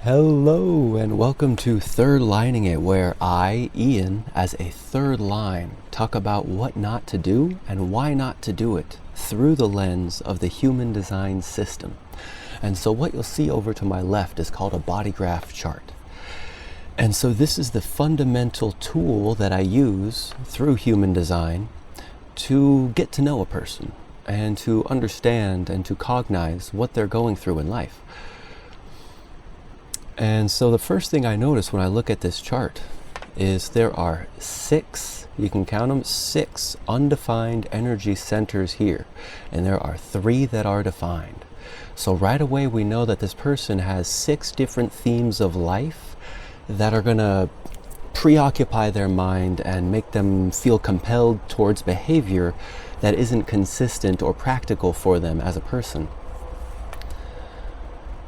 Hello and welcome to Third Lining It, where I, Ian, as a third line, talk about what not to do and why not to do it through the lens of the human design system. And so what you'll see over to my left is called a body graph chart. And so this is the fundamental tool that I use through human design to get to know a person and to understand and to cognize what they're going through in life. And so the first thing I notice when I look at this chart is there are six, you can count them, six undefined energy centers here. And there are three that are defined. So right away we know that this person has six different themes of life that are going to preoccupy their mind and make them feel compelled towards behavior that isn't consistent or practical for them as a person.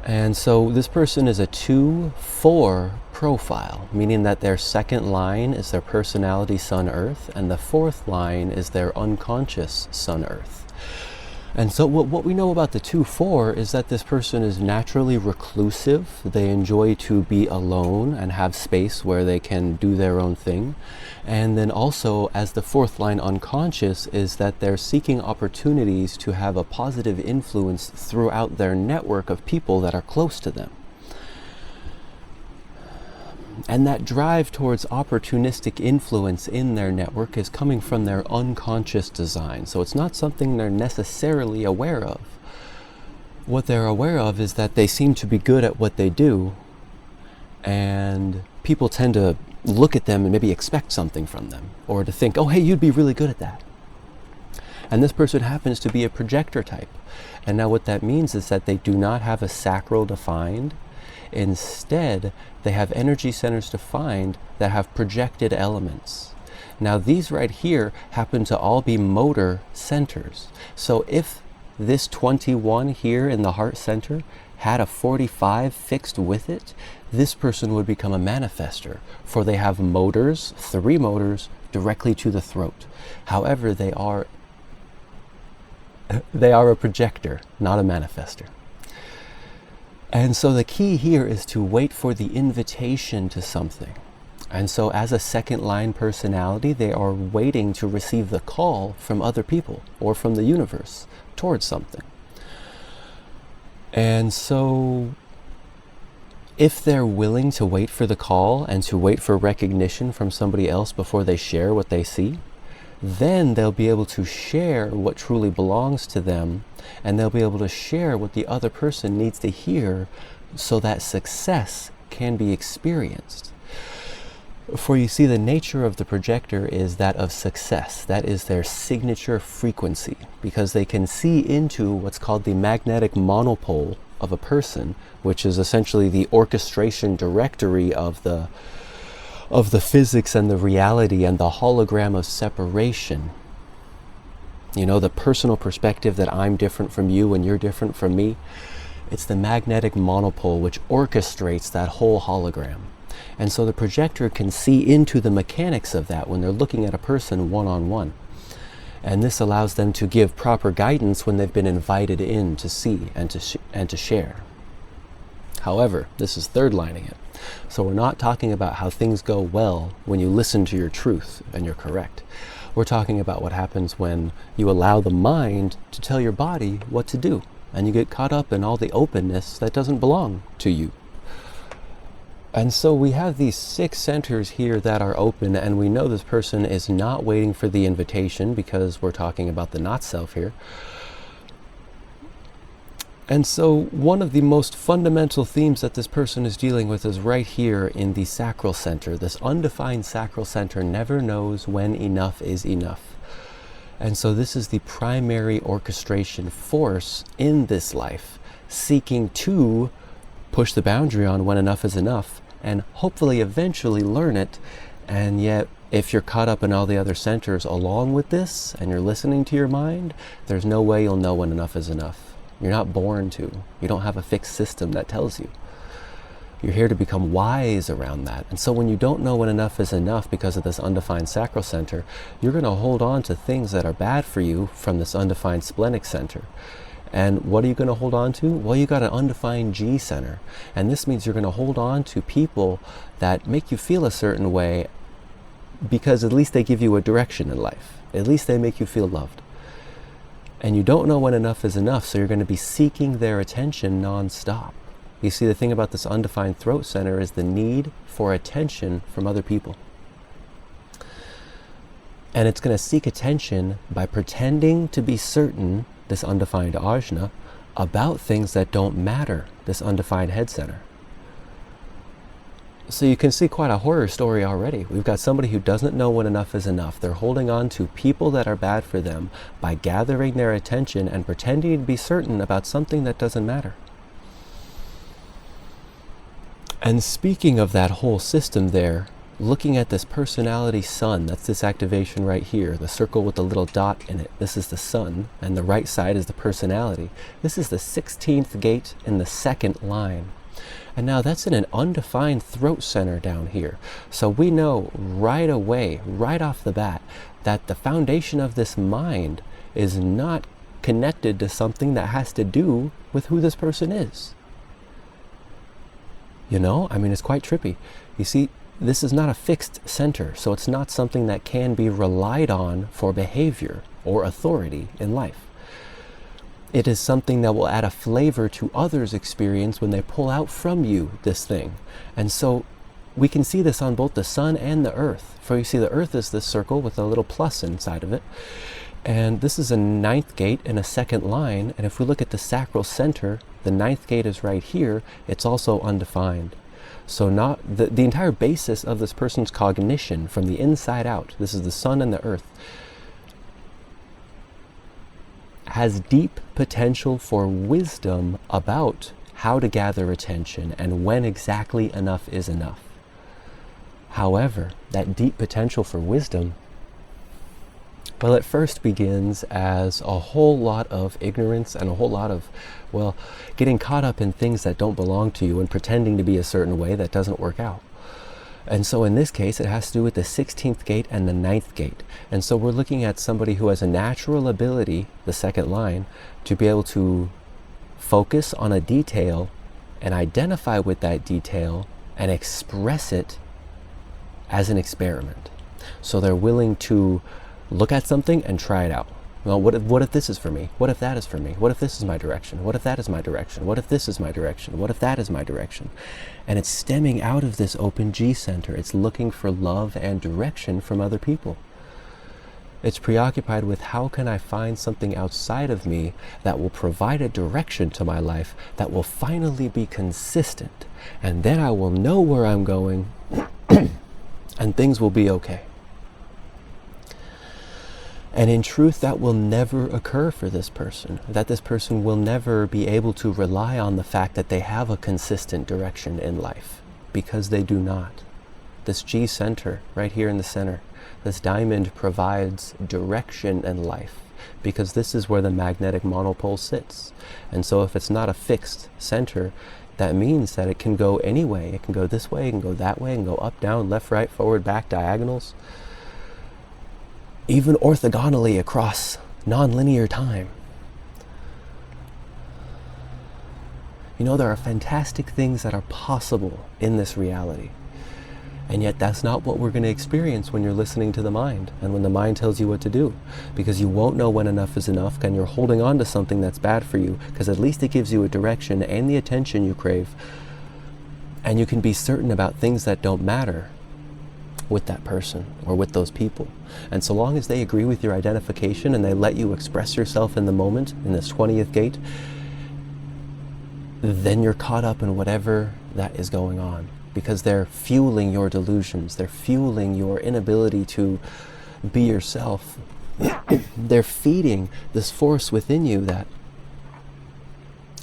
And so this person is a 2-4 profile, meaning that their second line is their personality Sun Earth, and the fourth line is their unconscious Sun Earth. And so what we know about the 2-4 is that this person is naturally reclusive. They enjoy to be alone and have space where they can do their own thing. And then also, as the fourth line unconscious, is that they're seeking opportunities to have a positive influence throughout their network of people that are close to them. And that drive towards opportunistic influence in their network is coming from their unconscious design. So it's not something they're necessarily aware of. What they're aware of is that they seem to be good at what they do, and people tend to look at them and maybe expect something from them, or to think, oh, hey, you'd be really good at that. And this person happens to be a projector type. And now what that means is that they do not have a sacral defined. Instead, they have energy centers defined that have projected elements. Now these right here happen to all be motor centers. So if this 21 here in the heart center had a 45 fixed with it, this person would become a manifester, for they have motors, 3 motors, directly to the throat. However, they are a projector, not a manifester. And so the key here is to wait for the invitation to something. And so as a second line personality, they are waiting to receive the call from other people or from the universe towards something. And so if they're willing to wait for the call and to wait for recognition from somebody else before they share what they see, then they'll be able to share what truly belongs to them, and they'll be able to share what the other person needs to hear so that success can be experienced. For you see, the nature of the projector is that of success. That is their signature frequency, because they can see into what's called the magnetic monopole of a person, which is essentially the orchestration directory of the physics and the reality and the hologram of separation. You know, the personal perspective that I'm different from you and you're different from me. It's the magnetic monopole which orchestrates that whole hologram. And so the projector can see into the mechanics of that when they're looking at a person one-on-one. And this allows them to give proper guidance when they've been invited in to see and to share. However, this is third lining it. So we're not talking about how things go well when you listen to your truth and you're correct. We're talking about what happens when you allow the mind to tell your body what to do, and you get caught up in all the openness that doesn't belong to you. And so we have these 6 centers here that are open, and we know this person is not waiting for the invitation, because we're talking about the not self here. And so one of the most fundamental themes that this person is dealing with is right here in the sacral center. This undefined sacral center never knows when enough is enough. And so this is the primary orchestration force in this life, seeking to push the boundary on when enough is enough, and hopefully eventually learn it. And yet, if you're caught up in all the other centers along with this, and you're listening to your mind, there's no way you'll know when enough is enough. You're not born to. You don't have a fixed system that tells you. You're here to become wise around that. And so when you don't know when enough is enough because of this undefined sacral center, you're going to hold on to things that are bad for you from this undefined splenic center. And what are you going to hold on to? Well, you got an undefined G center. And this means you're going to hold on to people that make you feel a certain way because at least they give you a direction in life. At least they make you feel loved. And you don't know when enough is enough, so you're going to be seeking their attention nonstop. You see, the thing about this undefined throat center is the need for attention from other people. And it's going to seek attention by pretending to be certain, this undefined ajna, about things that don't matter, this undefined head center. So you can see quite a horror story already. We've got somebody who doesn't know when enough is enough. They're holding on to people that are bad for them by gathering their attention and pretending to be certain about something that doesn't matter. And speaking of that whole system there, looking at this personality sun, that's this activation right here, the circle with the little dot in it. This is the sun, and the right side is the personality. This is the 16th gate in the second line. And now that's in an undefined throat center down here. So we know right away, right off the bat, that the foundation of this mind is not connected to something that has to do with who this person is. You know, I mean, it's quite trippy. You see, this is not a fixed center, so it's not something that can be relied on for behavior or authority in life. It is something that will add a flavor to others' experience when they pull out from you this thing. And so we can see this on both the sun and the earth. For you see, the earth is this circle with a little plus inside of it. And this is a 9th gate in a second line. And if we look at the sacral center, the 9th gate is right here. It's also undefined. So not the entire basis of this person's cognition from the inside out, this is the sun and the earth, has deep potential for wisdom about how to gather attention and when exactly enough is enough. However, that deep potential for wisdom, well, it first begins as a whole lot of ignorance and a whole lot of, well, getting caught up in things that don't belong to you and pretending to be a certain way that doesn't work out. And so in this case, it has to do with the 16th gate and the 9th gate. And so we're looking at somebody who has a natural ability, the second line, to be able to focus on a detail and identify with that detail and express it as an experiment. So they're willing to look at something and try it out. Well, what if this is for me? What if that is for me? What if this is my direction? What if that is my direction? What if this is my direction? What if that is my direction? And it's stemming out of this open G center. It's looking for love and direction from other people. It's preoccupied with how can I find something outside of me that will provide a direction to my life that will finally be consistent. And then I will know where I'm going and things will be okay. And in truth, that will never occur for this person, that this person will never be able to rely on the fact that they have a consistent direction in life, because they do not. This G center right here in the center, this diamond provides direction in life, because this is where the magnetic monopole sits. And so if it's not a fixed center, that means that it can go any way. It can go this way, it can go that way, it can go up, down, left, right, forward, back, diagonals, even orthogonally across nonlinear time. You know, there are fantastic things that are possible in this reality. And yet that's not what we're going to experience when you're listening to the mind and when the mind tells you what to do. Because you won't know when enough is enough, and you're holding on to something that's bad for you, because at least it gives you a direction and the attention you crave. And you can be certain about things that don't matter with that person or with those people. And so long as they agree with your identification and they let you express yourself in the moment, in this 20th gate, then you're caught up in whatever that is going on, because they're fueling your delusions, they're fueling your inability to be yourself. They're feeding this force within you that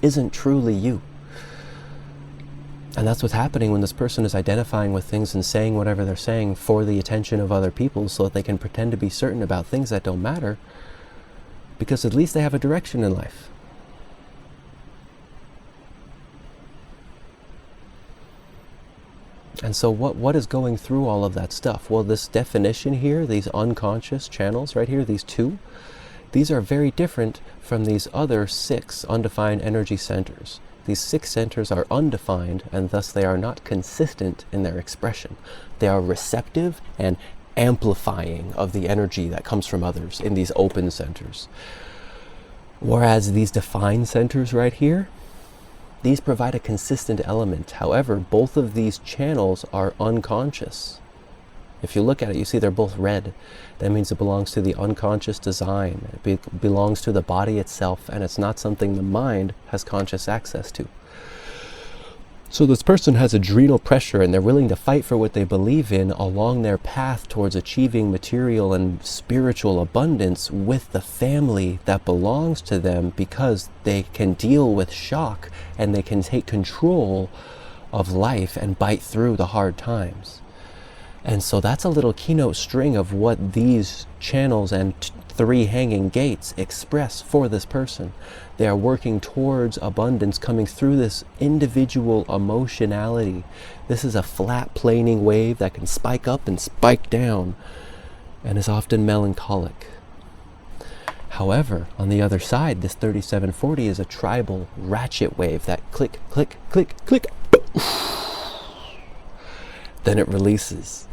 isn't truly you. And that's what's happening when this person is identifying with things and saying whatever they're saying for the attention of other people so that they can pretend to be certain about things that don't matter, because at least they have a direction in life. And so what is going through all of that stuff? Well, this definition here, these unconscious channels right here, these two, These are very different from these other 6 undefined energy centers. These 6 centers are undefined, and thus they are not consistent in their expression. They are receptive and amplifying of the energy that comes from others in these open centers. Whereas these defined centers right here, these provide a consistent element. However, both of these channels are unconscious. If you look at it, you see they're both red. That means it belongs to the unconscious design. It belongs to the body itself, and it's not something the mind has conscious access to. So this person has adrenal pressure, and they're willing to fight for what they believe in along their path towards achieving material and spiritual abundance with the family that belongs to them, because they can deal with shock and they can take control of life and bite through the hard times. And so that's a little keynote string of what these channels and 3 hanging gates express for this person. They are working towards abundance coming through this individual emotionality. This is a flat planing wave that can spike up and spike down and is often melancholic. However, on the other side, this 3740 is a tribal ratchet wave that click, click, click, click, then it releases.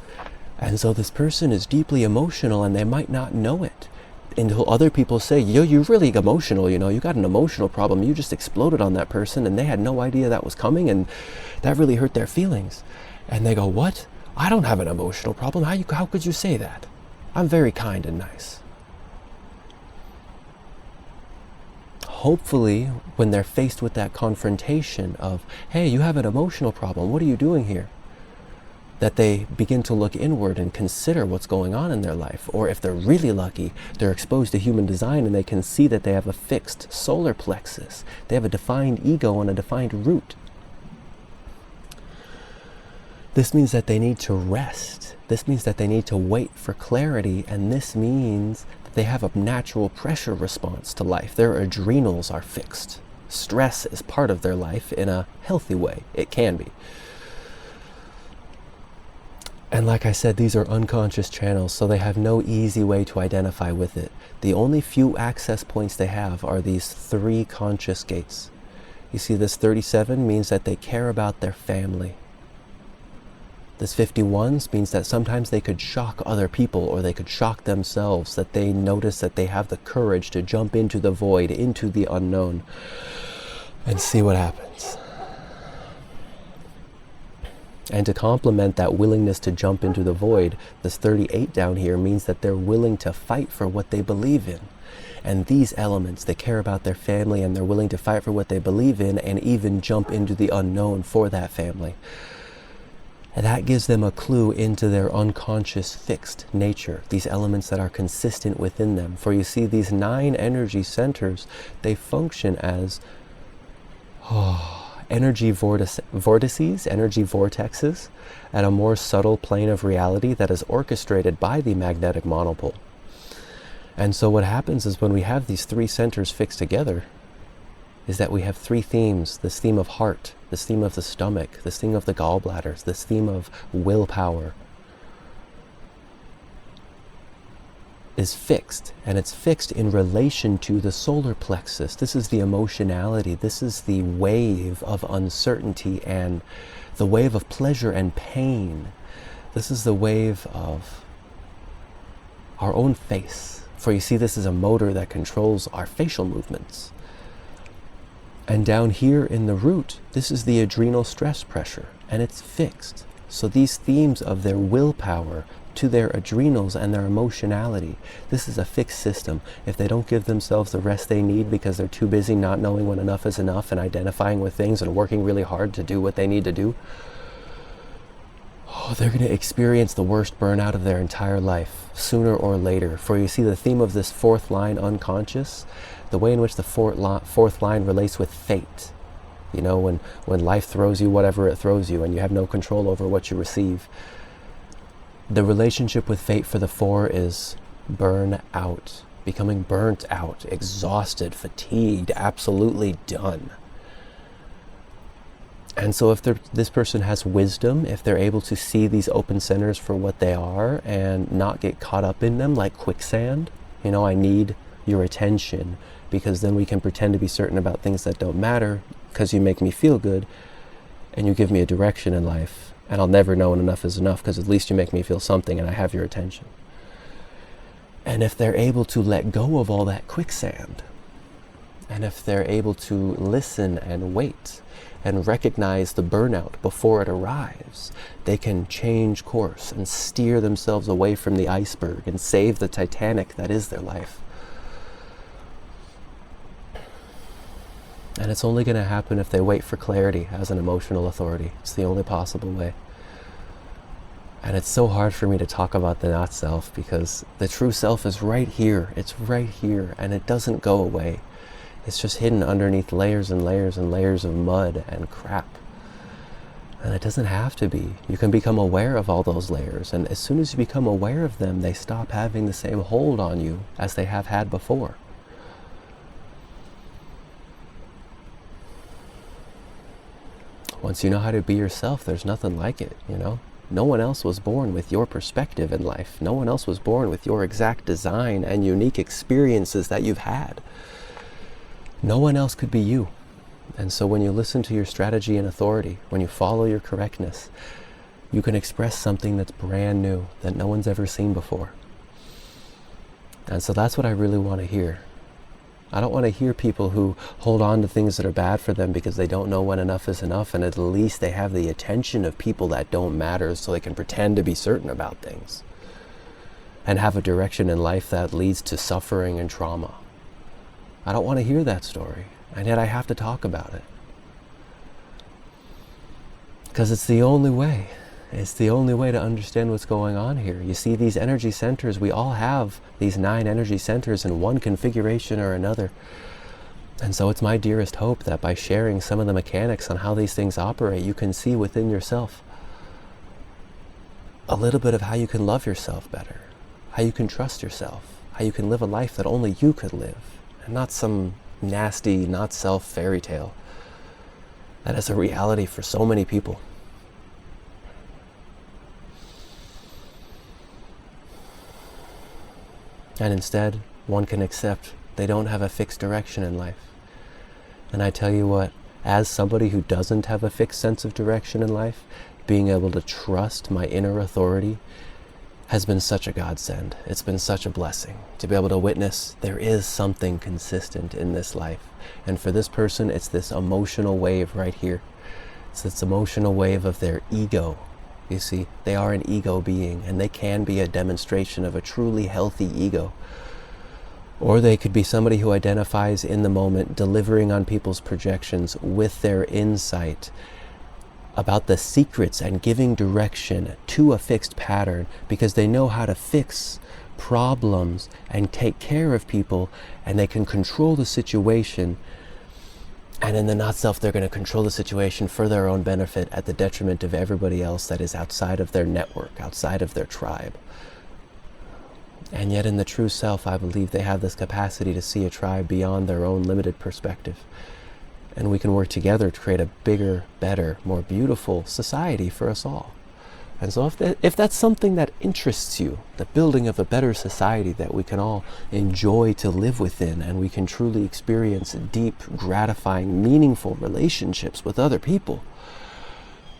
And so this person is deeply emotional, and they might not know it until other people say, yo, you're really emotional, you got an emotional problem. You just exploded on that person, and they had no idea that was coming, and that really hurt their feelings. And they go, what? I don't have an emotional problem. How could you say that? I'm very kind and nice. Hopefully, when they're faced with that confrontation of, hey, you have an emotional problem, what are you doing here? That they begin to look inward and consider what's going on in their life. Or if they're really lucky, they're exposed to human design and they can see that they have a fixed solar plexus. They have a defined ego and a defined root. This means that they need to rest. This means that they need to wait for clarity, and this means that they have a natural pressure response to life. Their adrenals are fixed. Stress is part of their life in a healthy way. It can be. And like I said, these are unconscious channels, so they have no easy way to identify with it. The only few access points they have are these 3 conscious gates. You see, this 37 means that they care about their family. This 51 means that sometimes they could shock other people, or they could shock themselves, that they notice that they have the courage to jump into the void, into the unknown, and see what happens. And to complement that willingness to jump into the void, this 38 down here means that they're willing to fight for what they believe in. And these elements, they care about their family, and they're willing to fight for what they believe in, and even jump into the unknown for that family. And that gives them a clue into their unconscious fixed nature, these elements that are consistent within them. For you see, these 9 energy centers, they function as energy vortices, energy vortexes, at a more subtle plane of reality that is orchestrated by the magnetic monopole. And so what happens is, when we have these 3 centers fixed together, is that we have 3 themes: this theme of heart, this theme of the stomach, this theme of the gallbladders, this theme of willpower is fixed, and it's fixed in relation to the solar plexus. This is the emotionality. This is the wave of uncertainty and the wave of pleasure and pain. This is the wave of our own face. For you see, this is a motor that controls our facial movements. And down here in the root, this is the adrenal stress pressure, and it's fixed. So these themes of their willpower to their adrenals and their emotionality, this is a fixed system. If they don't give themselves the rest they need because they're too busy not knowing when enough is enough and identifying with things and working really hard to do what they need to do, they're going to experience the worst burnout of their entire life, sooner or later. For you see, the theme of this 4th line, unconscious, the way in which the 4th line relates with fate. You know, when life throws you whatever it throws you and you have no control over what you receive. The relationship with fate for the 4 is burn out, becoming burnt out, exhausted, fatigued, absolutely done. And so if this person has wisdom, if they're able to see these open centers for what they are and not get caught up in them like quicksand, I need your attention, because then we can pretend to be certain about things that don't matter because you make me feel good and you give me a direction in life, and I'll never know when enough is enough because at least you make me feel something and I have your attention. And if they're able to let go of all that quicksand, and if they're able to listen and wait and recognize the burnout before it arrives, they can change course and steer themselves away from the iceberg and save the Titanic that is their life. And it's only going to happen if they wait for clarity as an emotional authority. It's the only possible way. And it's so hard for me to talk about the not self because the true self is right here. It's right here, and it doesn't go away. It's just hidden underneath layers and layers and layers of mud and crap. And it doesn't have to be. You can become aware of all those layers, and as soon as you become aware of them, they stop having the same hold on you as they have had before. Once you know how to be yourself, there's nothing like it, you know? No one else was born with your perspective in life. No one else was born with your exact design and unique experiences that you've had. No one else could be you. And so when you listen to your strategy and authority, when you follow your correctness, you can express something that's brand new, that no one's ever seen before. And so that's what I really want to hear. I don't want to hear people who hold on to things that are bad for them because they don't know when enough is enough, and at least they have the attention of people that don't matter so they can pretend to be certain about things and have a direction in life that leads to suffering and trauma. I don't want to hear that story, and yet I have to talk about it. Because it's the only way. It's the only way to understand what's going on here. You see, these energy centers, we all have these 9 energy centers in one configuration or another. And so it's my dearest hope that by sharing some of the mechanics on how these things operate, you can see within yourself a little bit of how you can love yourself better, how you can trust yourself, how you can live a life that only you could live, and not some nasty, not self fairy tale that is a reality for so many people. And instead, one can accept they don't have a fixed direction in life. And I tell you what, as somebody who doesn't have a fixed sense of direction in life, being able to trust my inner authority has been such a godsend. It's been such a blessing to be able to witness there is something consistent in this life. And for this person, it's this emotional wave right here. It's this emotional wave of their ego. You see, they are an ego being, and they can be a demonstration of a truly healthy ego. Or they could be somebody who identifies in the moment, delivering on people's projections with their insight about the secrets and giving direction to a fixed pattern because they know how to fix problems and take care of people, and they can control the situation. And in the not-self, they're going to control the situation for their own benefit at the detriment of everybody else that is outside of their network, outside of their tribe. And yet in the true self, I believe they have this capacity to see a tribe beyond their own limited perspective. And we can work together to create a bigger, better, more beautiful society for us all. And so if that's something that interests you, the building of a better society that we can all enjoy to live within, and we can truly experience deep, gratifying, meaningful relationships with other people,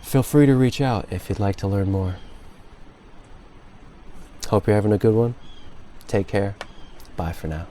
feel free to reach out if you'd like to learn more. Hope you're having a good one. Take care. Bye for now.